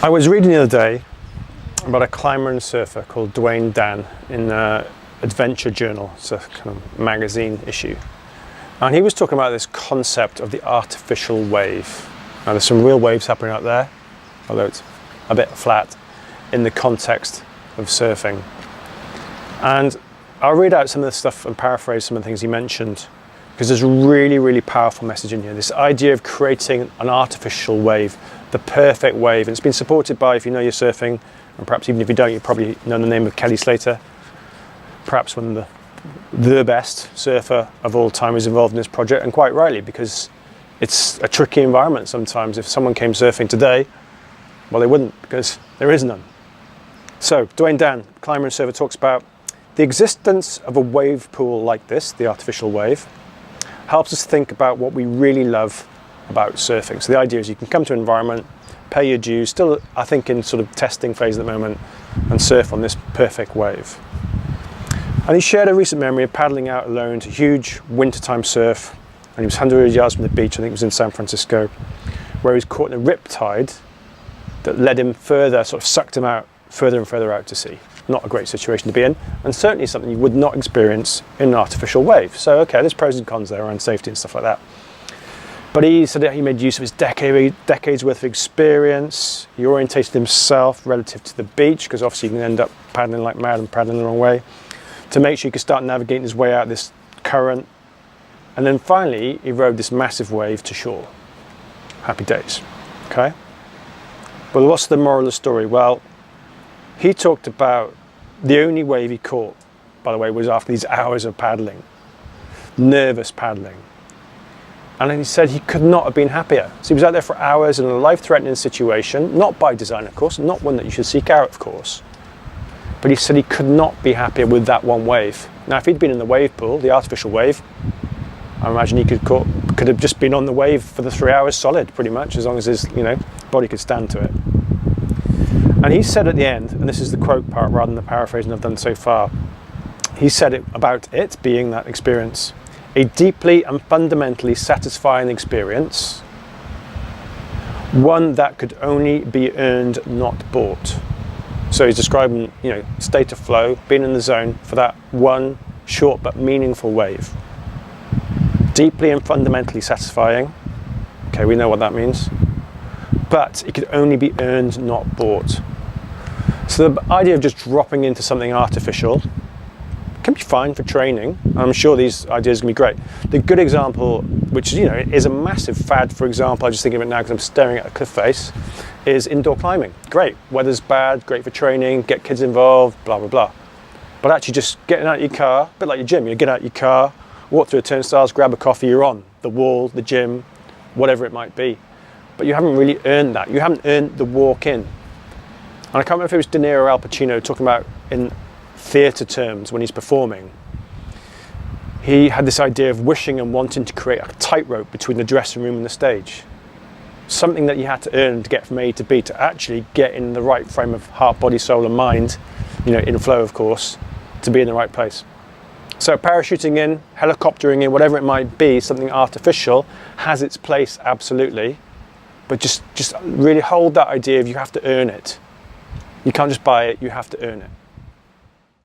I was reading the other day about a climber and surfer called Dwayne Dan in Adventure Journal. It's a kind of magazine issue. And he was talking about this concept of the artificial wave. Now there's some real waves happening out there, although it's a bit flat in the context of surfing. And I'll read out some of the stuff and paraphrase some of the things he mentioned, because there's a really, really powerful message in here. This idea of creating an artificial wave, the perfect wave. And it's been supported by, if you know your surfing, and perhaps even if you don't, you probably know the name of Kelly Slater. Perhaps one of the best surfer of all time is involved in this project, and quite rightly, because it's a tricky environment sometimes. If someone came surfing today, well, they wouldn't, because there is none. So Dwayne Dan, climber and surfer, talks about the existence of a wave pool like this, the artificial wave, helps us think about what we really love about surfing. So the idea is you can come to an environment, pay your dues, still I think in sort of testing phase at the moment, and surf on this perfect wave. And he shared a recent memory of paddling out alone to huge wintertime surf, and he was 100 yards from the beach, I think it was in San Francisco, where he was caught in a rip tide that led him further, sort of sucked him out further and further out to sea. Not a great situation to be in, and certainly something you would not experience in an artificial wave. So okay, there's pros and cons there around safety and stuff like that. But he said that he made use of his decades worth of experience. He orientated himself relative to the beach, because obviously you can end up paddling like mad and paddling the wrong way, to make sure he could start navigating his way out this current. And then finally, he rode this massive wave to shore. Happy days, okay? But what's the moral of the story? Well, he talked about the only wave he caught, by the way, was after these hours of paddling, nervous paddling. And then he said he could not have been happier. So he was out there for hours in a life-threatening situation, not by design, of course, not one that you should seek out, of course. But he said he could not be happier with that one wave. Now, if he'd been in the wave pool, the artificial wave, I imagine he could have just been on the wave for the 3 hours solid, pretty much, as long as his body could stand to it. And he said at the end, and this is the quote part rather than the paraphrasing I've done so far, he said it about it being that experience, a deeply and fundamentally satisfying experience, one that could only be earned, not bought. So he's describing, state of flow, being in the zone for that one short but meaningful wave. Deeply and fundamentally satisfying. Okay, we know what that means. But it could only be earned, not bought. So the idea of just dropping into something artificial can be fine for training. I'm sure these ideas can be great. The good example, which is a massive fad, for example, I just think of it now because I'm staring at a cliff face, is indoor climbing. Great, weather's bad, great for training, get kids involved, blah, blah, blah. But actually just getting out of your car, a bit like your gym, you get out of your car, walk through the turnstiles, grab a coffee, you're on the wall, the gym, whatever it might be. But you haven't really earned that. You haven't earned the walk in. And I can't remember if it was De Niro or Al Pacino talking about in theatre terms when he's performing. He had this idea of wishing and wanting to create a tightrope between the dressing room and the stage. Something that you had to earn to get from A to B, to actually get in the right frame of heart, body, soul and mind, in flow of course, to be in the right place. So parachuting in, helicoptering in, whatever it might be, something artificial has its place, absolutely. But just really hold that idea of you have to earn it. You can't just buy it, you have to earn it.